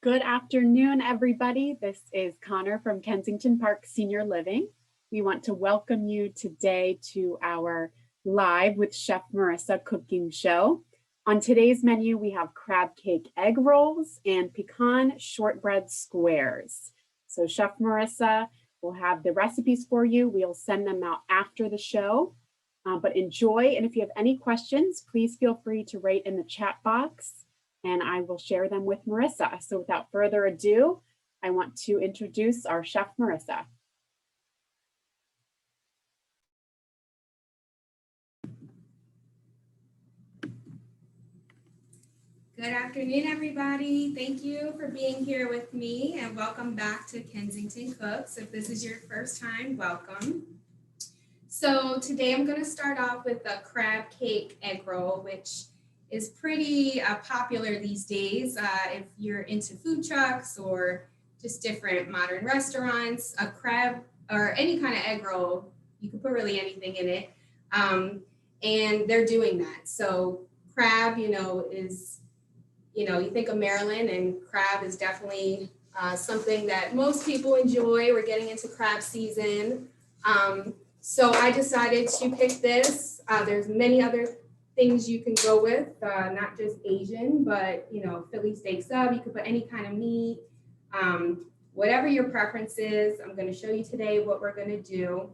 Good afternoon, everybody. This is Connor from Kensington Park Senior Living. We want to welcome you today to our Live with Chef Morissa cooking show. On today's menu, we have crab cake egg rolls and pecan shortbread squares. So Chef Morissa will have the recipes for you. We'll send them out after the show, but enjoy. And if you have any questions, please feel free to write in the chat box and I will share them with Morissa. So without further ado, I want to introduce our Chef Morissa. Good afternoon, everybody. Thank you for being here with me and welcome back to Kensington Cooks. If this is your first time, welcome. So today I'm going to start off with a crab cake egg roll, which is pretty popular these days. If you're into food trucks or just different modern restaurants, a crab or any kind of egg roll, you can put really anything in it. And they're doing that. So crab, is, you think of Maryland, and crab is definitely something that most people enjoy. We're getting into crab season. So I decided to pick this. There's many other things you can go with, not just Asian, but Philly steak sub. You could put any kind of meat, whatever your preference is. I'm going to show you today what we're going to do.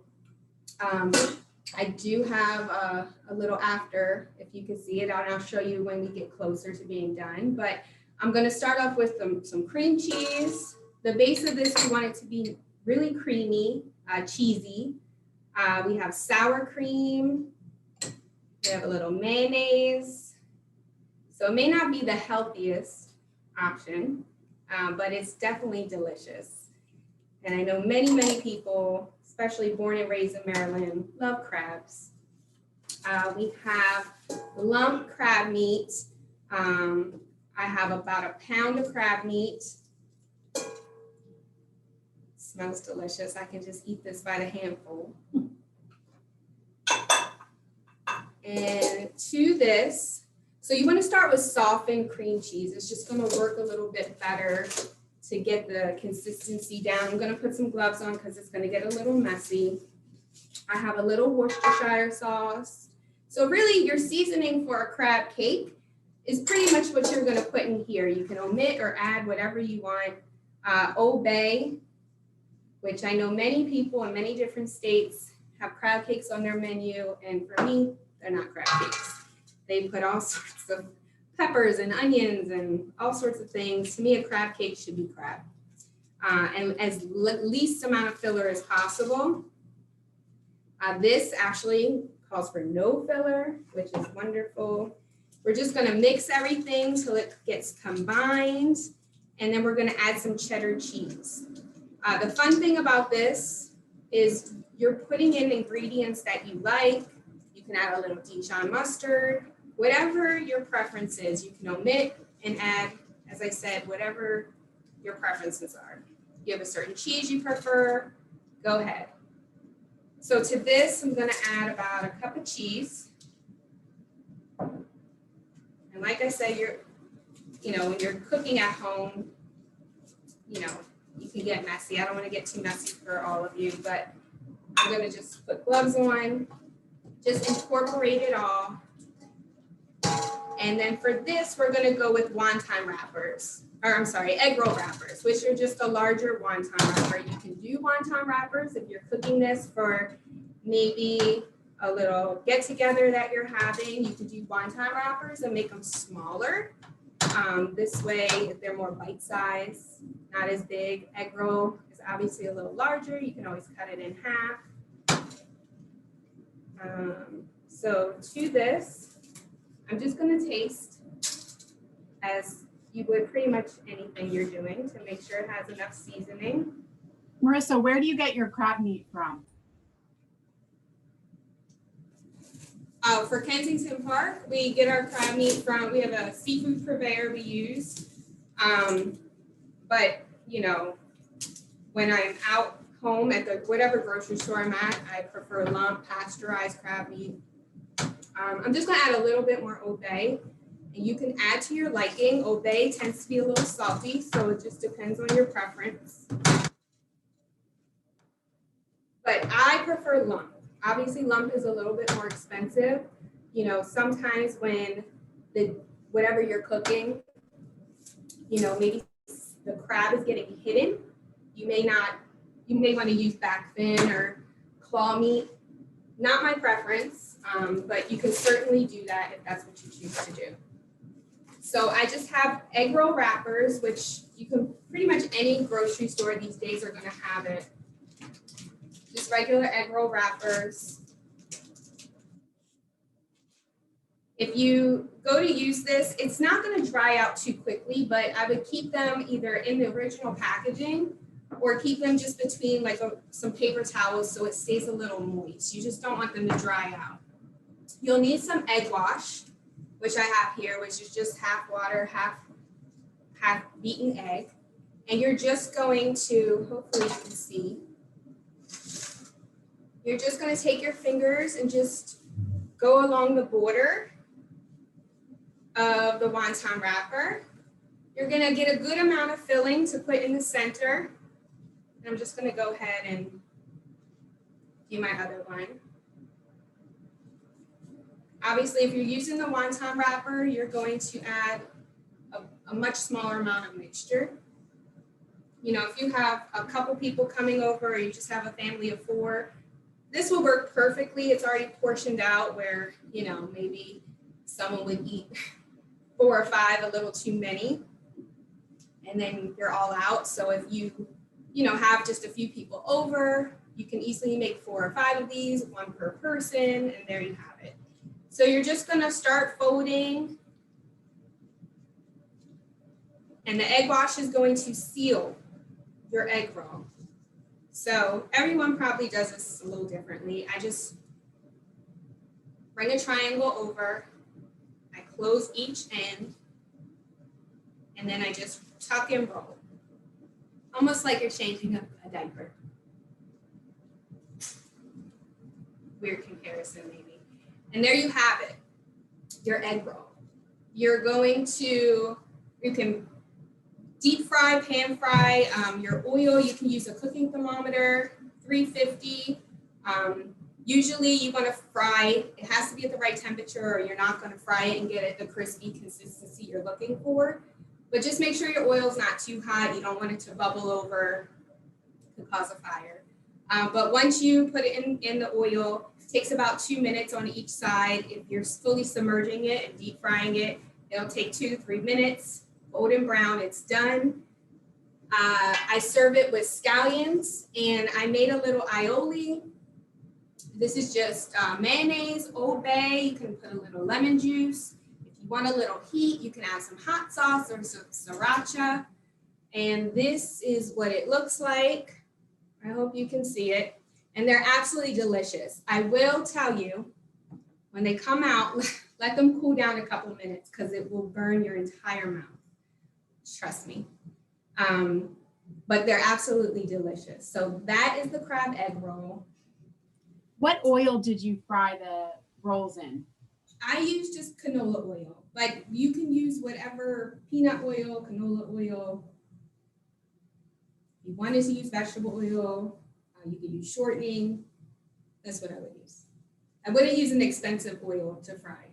I do have a little after, if you can see it, and I'll show you when we get closer to being done. But I'm going to start off with some cream cheese. The base of this, we want it to be really creamy, cheesy. We have sour cream. We have a little mayonnaise. So it may not be the healthiest option, but it's definitely delicious. And I know many, many people, especially born and raised in Maryland, love crabs. We have lump crab meat. I have about a pound of crab meat. It smells delicious. I can just eat this by the handful. And to this, so you want to start with softened cream cheese. It's just going to work a little bit better to get the consistency down. I'm going to put some gloves on because it's going to get a little messy. I have a little Worcestershire sauce. So really your seasoning for a crab cake is pretty much what you're going to put in here. You can omit or add whatever you want. Old Bay, which I know many people in many different states have crab cakes on their menu. And for me, they're not crab cakes. They put all sorts of peppers and onions and all sorts of things. To me, a crab cake should be crab. And as least amount of filler as possible. This actually calls for no filler, which is wonderful. We're just gonna mix everything till it gets combined. And then we're gonna add some cheddar cheese. The fun thing about this is you're putting in ingredients that you like. You can add a little Dijon mustard, whatever your preference is. You can omit and add, as I said, whatever your preferences are. If you have a certain cheese you prefer, go ahead. So to this, I'm going to add about a cup of cheese. And like I said, when you're cooking at home, you can get messy. I don't want to get too messy for all of you, but I'm going to just put gloves on, just incorporate it all. And then for this, we're going to go with wonton wrappers, egg roll wrappers, which are just a larger wonton wrapper. You can do wonton wrappers if you're cooking this for maybe a little get together that you're having. You can do wonton wrappers and make them smaller. This way, if they're more bite size, not as big. Egg roll is obviously a little larger. You can always cut it in half. So to this, I'm just going to taste as you would pretty much anything you're doing to make sure it has enough seasoning. Morissa, where do you get your crab meat from? For Kensington Park, we get our crab meat from, we have a seafood purveyor we use. But, when I'm out home at whatever grocery store I'm at, I prefer lump pasteurized crab meat. I'm just going to add a little bit more Old Bay. And you can add to your liking. Old Bay tends to be a little salty, so it just depends on your preference. But I prefer lump. Obviously, lump is a little bit more expensive. You know, sometimes when whatever you're cooking, you know, maybe the crab is getting hidden, you may want to use back fin or claw meat. Not my preference, but you can certainly do that if that's what you choose to do. So I just have egg roll wrappers, which you can pretty much any grocery store these days are going to have it. Just regular egg roll wrappers. If you go to use this, it's not going to dry out too quickly, but I would keep them either in the original packaging or keep them just between like some paper towels so it stays a little moist. You just don't want them to dry out. You'll need some egg wash, which I have here, which is just half water, half beaten egg. And you're just going to, hopefully you can see, you're just going to take your fingers and just go along the border of the wonton wrapper. You're going to get a good amount of filling to put in the center. And I'm just going to go ahead and do my other one. Obviously, if you're using the wonton wrapper, you're going to add a much smaller amount of mixture. You know, if you have a couple people coming over or you just have a family of 4, this will work perfectly. It's already portioned out where, you know, maybe someone would eat 4 or 5, a little too many, and then you're all out. So if you know, have just a few people over, you can easily make 4 or 5 of these, 1 per person, and there you have it. So you're just gonna start folding, and the egg wash is going to seal your egg roll. So everyone probably does this a little differently. I just bring a triangle over, I close each end, and then I just tuck and roll. Almost like you're changing a diaper. Weird comparison maybe. And there you have it, your egg roll. You're going to, you can deep fry, pan fry, your oil, you can use a cooking thermometer, 350. Usually you want to fry, it has to be at the right temperature or you're not going to fry it and get it the crispy consistency you're looking for. But just make sure your oil is not too hot. You don't want it to bubble over, to cause a fire. But once you put it in the oil, it takes about 2 minutes on each side. If you're fully submerging it and deep frying it, it'll take 2 to 3 minutes. Golden brown, it's done. I serve it with scallions, and I made a little aioli. This is just mayonnaise, Old Bay. You can put a little lemon juice. If you want a little heat, you can add some hot sauce or some sriracha. And this is what it looks like. I hope you can see it. And they're absolutely delicious. I will tell you, when they come out, let them cool down a couple minutes because it will burn your entire mouth. Trust me. But they're absolutely delicious. So that is the crab egg roll. What oil did you fry the rolls in? I use just canola oil. Like you can use whatever, peanut oil, canola oil. If you wanted to use vegetable oil, you can use shortening. That's what I would use. I wouldn't use an expensive oil to fry.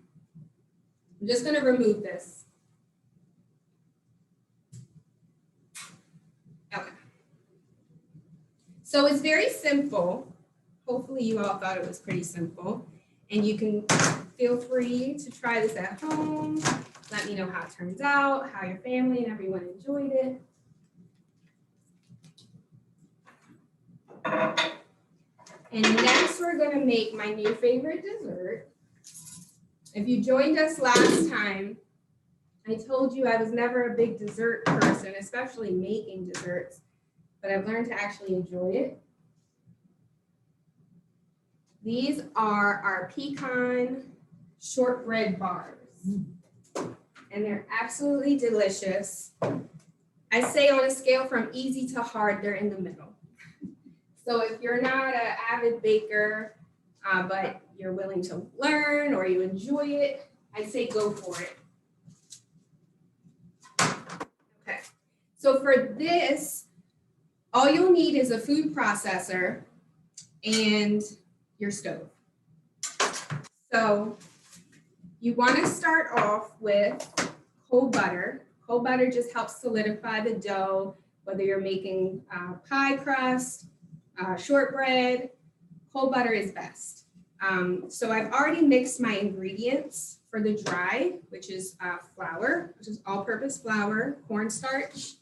I'm just going to remove this. Okay. So it's very simple. Hopefully you all thought it was pretty simple. And you can feel free to try this at home. Let me know how it turns out, how your family and everyone enjoyed it. And next we're going to make my new favorite dessert. If you joined us last time, I told you I was never a big dessert person, especially making desserts, but I've learned to actually enjoy it. These are our pecan shortbread bars, and they're absolutely delicious. I say on a scale from easy to hard, they're in the middle. So if you're not an avid baker, but you're willing to learn or you enjoy it, I say go for it. So for this, all you'll need is a food processor and your stove. So you want to start off with cold butter. Cold butter just helps solidify the dough, whether you're making pie crust, shortbread, cold butter is best. So I've already mixed my ingredients for the dry, which is flour, which is all-purpose flour, cornstarch,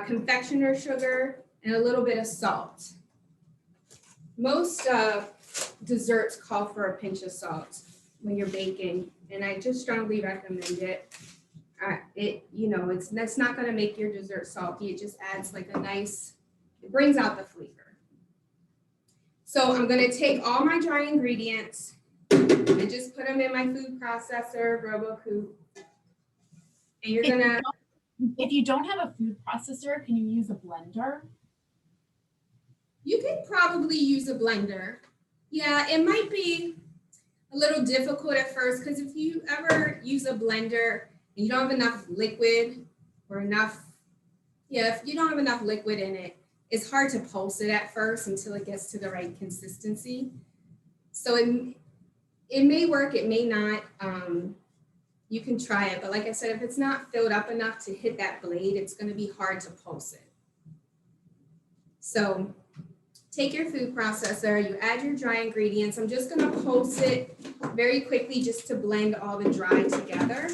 confectioner sugar, and a little bit of salt. Most desserts call for a pinch of salt when you're baking, and I just strongly recommend it. That's not going to make your dessert salty. It just adds like a nice, it brings out the flavor. So I'm going to take all my dry ingredients and just put them in my food processor, RoboCoupe. And you're going to... If you don't have a food processor, can you use a blender? You could probably use a blender. Yeah, it might be a little difficult at first because if you ever use a blender and you don't have enough liquid or if you don't have enough liquid in it, it's hard to pulse it at first until it gets to the right consistency. So it may work, it may not. You can try it, but like I said, if it's not filled up enough to hit that blade, it's going to be hard to pulse it. So take your food processor, you add your dry ingredients. I'm just going to pulse it very quickly just to blend all the dry together.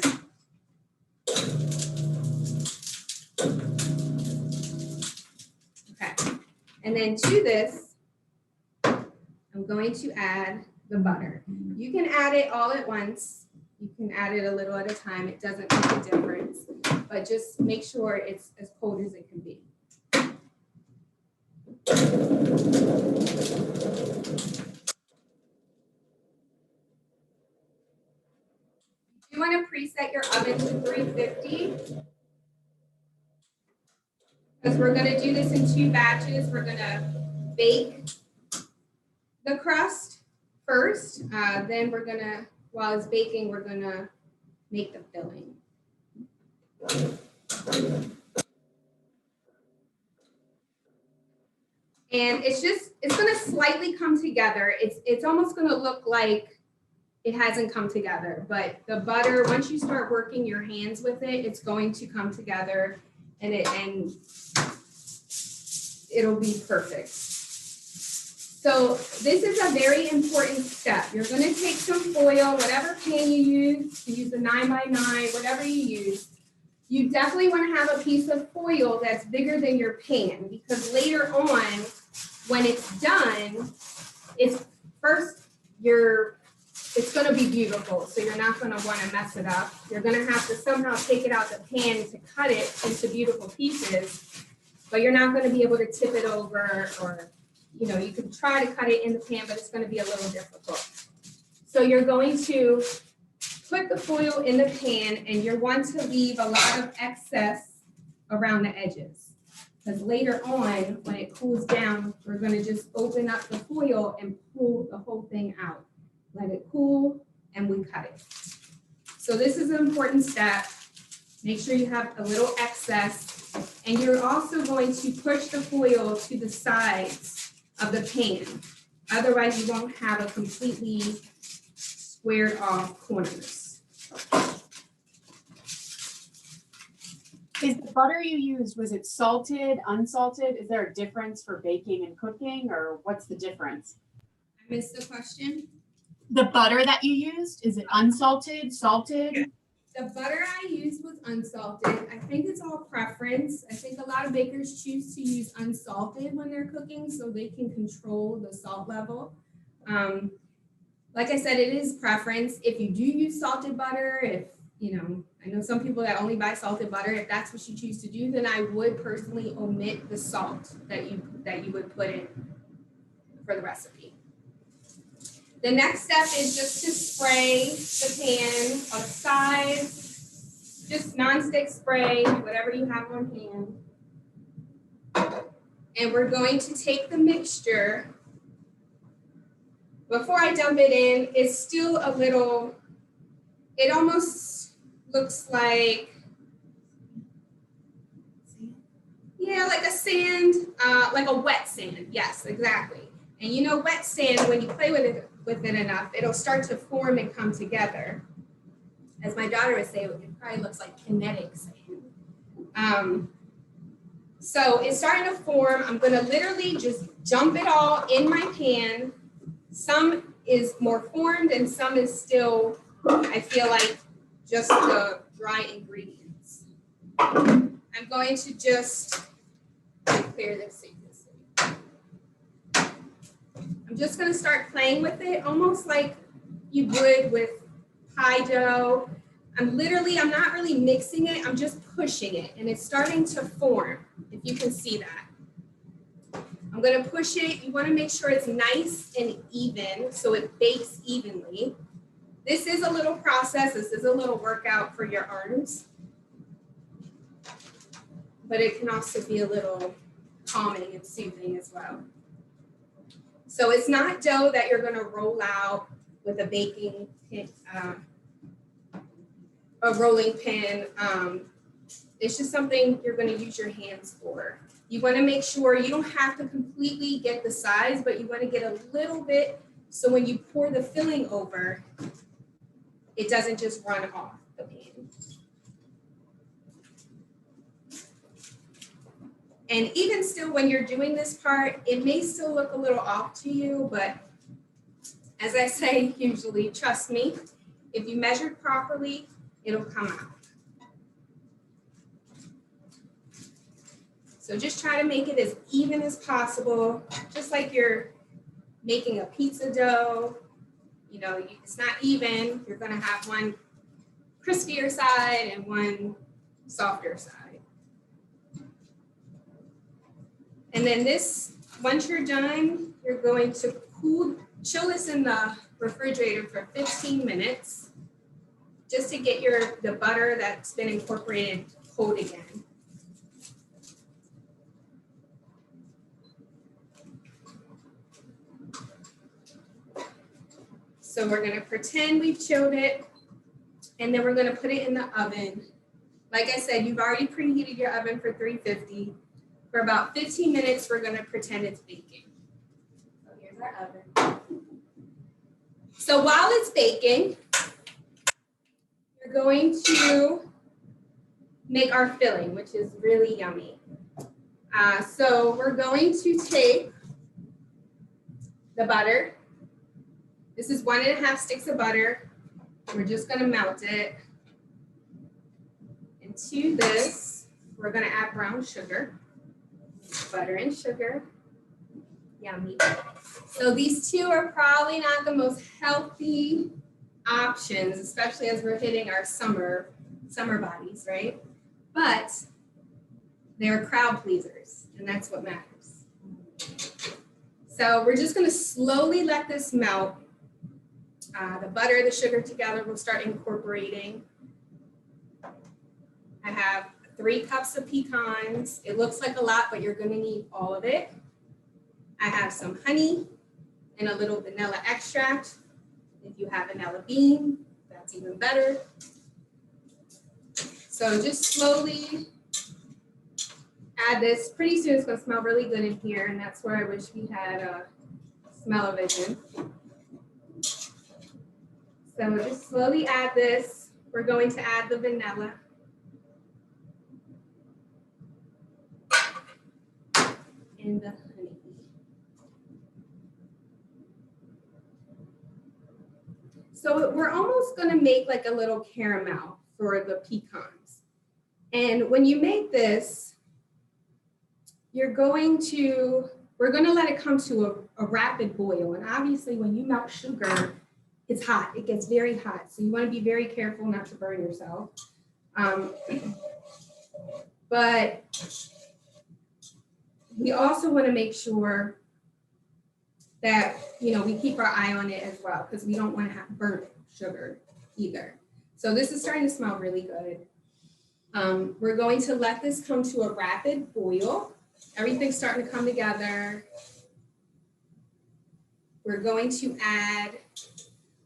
Okay, and then to this, I'm going to add the butter. You can add it all at once. You can add it a little at a time. It doesn't make a difference, but just make sure it's as cold as it can be. You want to preset your oven to 350 because we're going to do this in 2 batches. We're going to bake the crust first. Then we're going to, while it's baking, we're going to make the filling. And it's going to slightly come together. It's almost going to look like it hasn't come together, but the butter, once you start working your hands with it, it's going to come together and it'll be perfect. So this is a very important step. You're going to take some foil, whatever pan you use a 9x9, whatever you use. You definitely want to have a piece of foil that's bigger than your pan because later on, when it's done, it's going to be beautiful. So you're not going to want to mess it up. You're going to have to somehow take it out the pan to cut it into beautiful pieces, but you're not going to be able to tip it over or, you can try to cut it in the pan, but it's going to be a little difficult. So you're going to put the foil in the pan and you want to leave a lot of excess around the edges. Because later on, when it cools down, we're going to just open up the foil and pull the whole thing out. Let it cool and we cut it. So this is an important step. Make sure you have a little excess. And you're also going to push the foil to the sides of the pan. Otherwise, you won't have a completely squared off corners. Is the butter you used, was it salted, unsalted? Is there a difference for baking and cooking, or what's the difference? I missed the question. The butter that you used, is it unsalted, salted? The butter I used was unsalted. I think it's all preference. I think a lot of bakers choose to use unsalted when they're cooking so they can control the salt level. Like I said, it is preference. If you do use salted butter, I know some people that only buy salted butter. If that's what you choose to do, then I would personally omit the salt that you would put in for the recipe. The next step is just to spray the pan of size, just nonstick spray, whatever you have on hand. And we're going to take the mixture. Before I dump it in, it's still a little it almost looks like, yeah, like a sand, like a wet sand. Yes, exactly. And you know, wet sand, when you play with it enough, it'll start to form and come together. As my daughter would say, it probably looks like kinetic sand. So it's starting to form. I'm gonna literally just dump it all in my pan. Some is more formed and some is still, I feel like, just the dry ingredients. I'm going to just clear this. I'm just gonna start playing with it almost like you would with pie dough. I'm not really mixing it, I'm just pushing it and it's starting to form, if you can see that. I'm gonna push it. You wanna make sure it's nice and even so it bakes evenly. This is a little process, this is a little workout for your arms, but it can also be a little calming and soothing as well. So it's not dough that you're gonna roll out with a baking pin, a rolling pin. It's just something you're gonna use your hands for. You wanna make sure you don't have to completely get the size, but you wanna get a little bit so when you pour the filling over, it doesn't just run off the pan. And even still, when you're doing this part, it may still look a little off to you, but as I say, usually, trust me, if you measured properly, it'll come out. So just try to make it as even as possible, just like you're making a pizza dough. You know, it's not even, you're gonna have one crispier side and one softer side. And then this, once you're done, you're going to chill this in the refrigerator for 15 minutes, just to get the butter that's been incorporated cold again. So we're gonna pretend we've chilled it, and then we're gonna put it in the oven. Like I said, you've already preheated your oven for 350. For about 15 minutes, we're gonna pretend it's baking. So here's our oven. So while it's baking, we're going to make our filling, which is really yummy. So we're going to take the butter. This is 1.5 sticks of butter. We're just gonna melt it. And to this, we're gonna add brown sugar. Butter and sugar, yummy. So these two are probably not the most healthy options, especially as we're hitting our summer bodies, right? But they're crowd pleasers, and that's what matters. So we're just gonna slowly let this melt. The butter, the sugar together will start incorporating. I have 3 cups of pecans. It looks like a lot, but you're gonna need all of it. I have some honey and a little vanilla extract. If you have vanilla bean, that's even better. So just slowly add this. Pretty soon it's gonna smell really good in here, and that's where I wish we had a smell-o-vision. So just slowly add this. We're going to add the vanilla. And the honey. So we're almost gonna make like a little caramel for the pecans. And when you make this, we're gonna let it come to a rapid boil. And obviously when you melt sugar, it's hot, it gets very hot. So you wanna be very careful not to burn yourself. But we also wanna make sure that, we keep our eye on it as well, because we don't wanna have burnt sugar either. So this is starting to smell really good. We're going to let this come to a rapid boil. Everything's starting to come together. We're going to add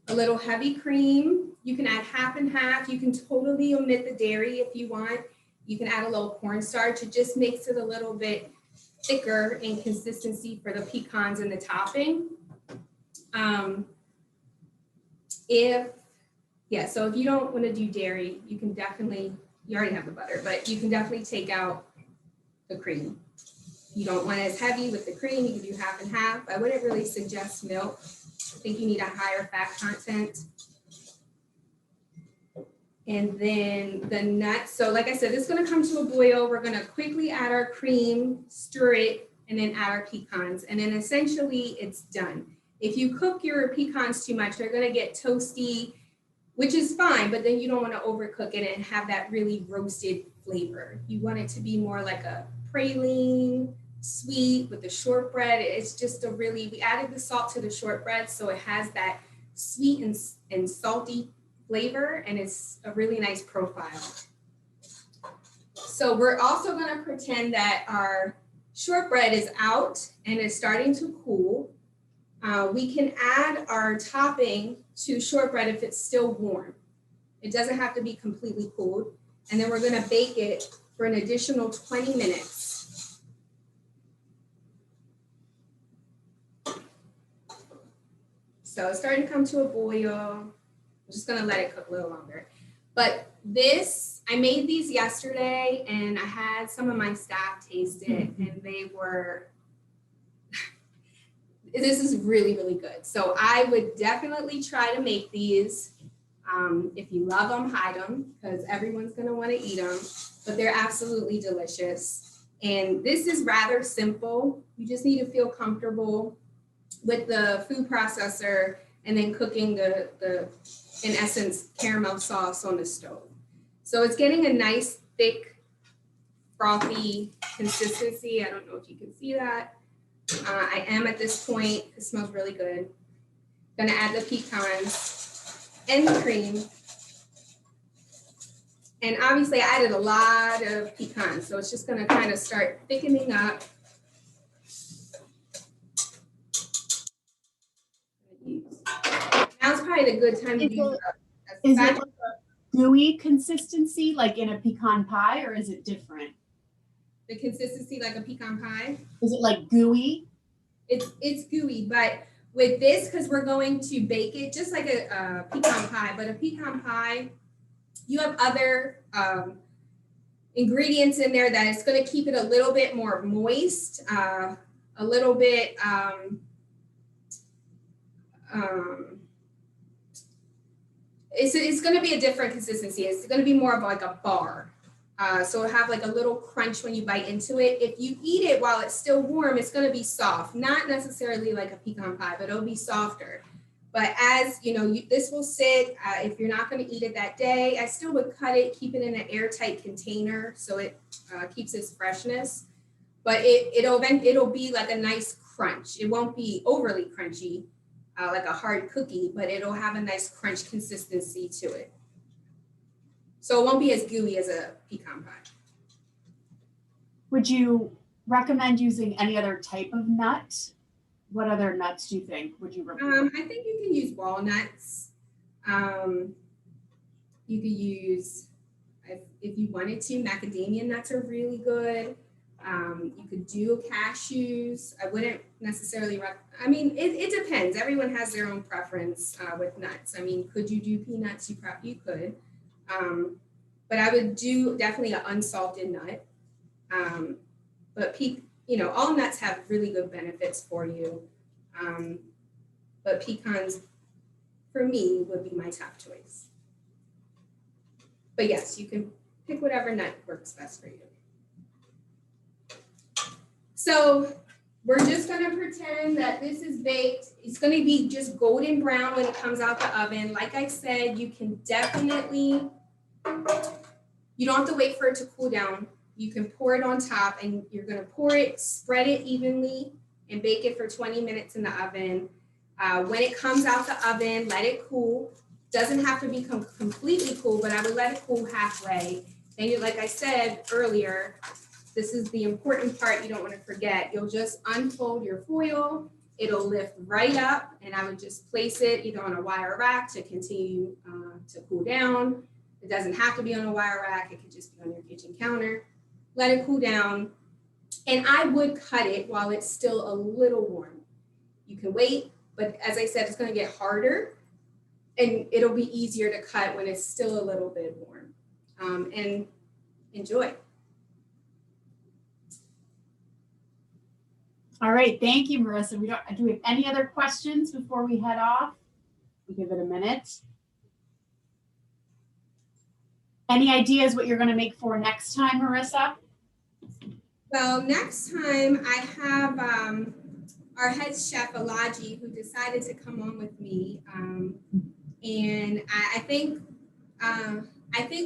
a little heavy cream. You can add half and half. You can totally omit the dairy if you want. You can add a little cornstarch. It just makes it a little bit thicker in consistency for the pecans and the topping. So if you don't want to do dairy, you can definitely, you already have the butter, but you can definitely take out the cream. You don't want it as heavy with the cream, you can do half and half. I wouldn't really suggest milk. I think you need a higher fat content. And then the nuts. So like I said, this is going to come to a boil. We're going to quickly add our cream, stir it, and then add our pecans. And then essentially it's done. If you cook your pecans too much, they're going to get toasty, which is fine, but then you don't want to overcook it and have that really roasted flavor. You want it to be more like a praline, sweet with the shortbread. It's just a really, we added the salt to the shortbread, so it has that sweet and salty flavor, and it's a really nice profile. So we're also going to pretend that our shortbread is out and is starting to cool. We can add our topping to shortbread if it's still warm. It doesn't have to be completely cooled. And then we're going to bake it for an additional 20 minutes. So it's starting to come to a boil. I'm just going to let it cook a little longer. But this, I made these yesterday and I had some of my staff taste it and they were, this is really, really good. So I would definitely try to make these. If you love them, hide them because everyone's going to want to eat them, but they're absolutely delicious. And this is rather simple. You just need to feel comfortable with the food processor and then cooking the in essence, caramel sauce on the stove. So it's getting a nice, thick, frothy consistency. I don't know if you can see that. I am at this point. It smells really good. Gonna add the pecans and the cream. And obviously I added a lot of pecans, so it's just gonna kind of start thickening up. Now's probably the good time to use Is it like a gooey consistency, like in a pecan pie, or is it different? The consistency like a pecan pie. Is it like gooey? It's gooey, but with this, because we're going to bake it just like a pecan pie, but a pecan pie, you have other ingredients in there that it's going to keep it a little bit more moist, a little bit it's going to be a different consistency. It's going to be more of like a bar. So it'll have like a little crunch when you bite into it. If you eat it while it's still warm, it's going to be soft. Not necessarily like a pecan pie, but it'll be softer. But as you know, this will sit. If you're not going to eat it that day, I still would cut it, keep it in an airtight container so it keeps its freshness. But it'll be like a nice crunch. It won't be overly crunchy, like a hard cookie, but it'll have a nice crunch consistency to it. So it won't be as gooey as a pecan pie. Would you recommend using any other type of nut? What other nuts do you think would you recommend? I think you can use walnuts. You could use, if you wanted to, macadamia nuts are really good. You could do cashews. I wouldn't necessarily, it depends. Everyone has their own preference with nuts. I mean, could you do peanuts? You could. But I would do definitely an unsalted nut. But all nuts have really good benefits for you. But pecans, for me, would be my top choice. But yes, you can pick whatever nut works best for you. So we're just going to pretend that this is baked. It's going to be just golden brown when it comes out the oven. Like I said, you can definitely, you don't have to wait for it to cool down. You can pour it on top and you're going to pour it, spread it evenly and bake it for 20 minutes in the oven. When it comes out the oven, let it cool. Doesn't have to become completely cool, but I would let it cool halfway. Then, like I said earlier, this is the important part you don't want to forget. You'll just unfold your foil it'll lift right up, and I would just place it either on a wire rack to continue to cool down. It doesn't have to be on a wire rack. It could just be on your kitchen counter. Let it cool down. And I would cut it while it's still a little warm. You can wait, but as I said, it's going to get harder, and it'll be easier to cut when it's still a little bit warm. And enjoy. All right, thank you, Morissa. Do we have any other questions before we head off? We'll give it a minute. Any ideas what you're going to make for next time, Morissa? Well, next time I have our head chef, Alaji, who decided to come on with me. And I think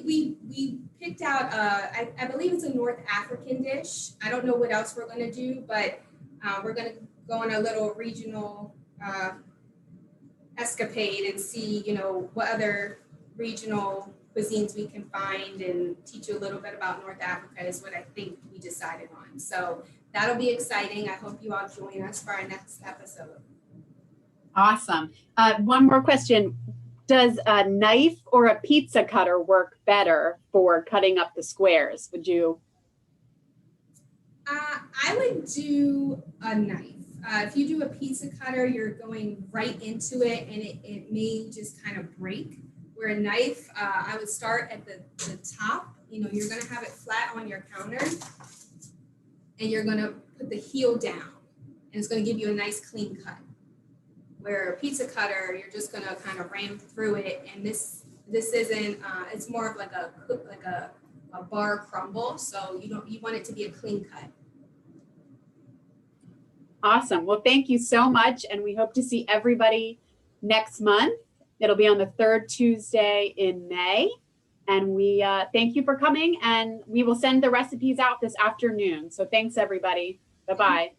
we picked out, I believe it's a North African dish. I don't know what else we're going to do, but we're going to go on a little regional escapade and see, what other regional cuisines we can find, and teach you a little bit about North Africa is what I think we decided on. So that'll be exciting. I hope you all join us for our next episode. Awesome. One more question. Does a knife or a pizza cutter work better for cutting up the squares? Would you? I would do a knife. If you do a pizza cutter, you're going right into it, and it may just kind of break. Where a knife, I would start at the top. You're going to have it flat on your counter, and you're going to put the heel down, and it's going to give you a nice clean cut. Where a pizza cutter, you're just going to kind of ram through it, and this isn't. It's more of like a bar crumble, so you want it to be a clean cut. Awesome. Well, thank you so much, and we hope to see everybody next month. It'll be on the third Tuesday in May, and we thank you for coming, and we will send the recipes out this afternoon. So thanks, everybody. Bye-bye.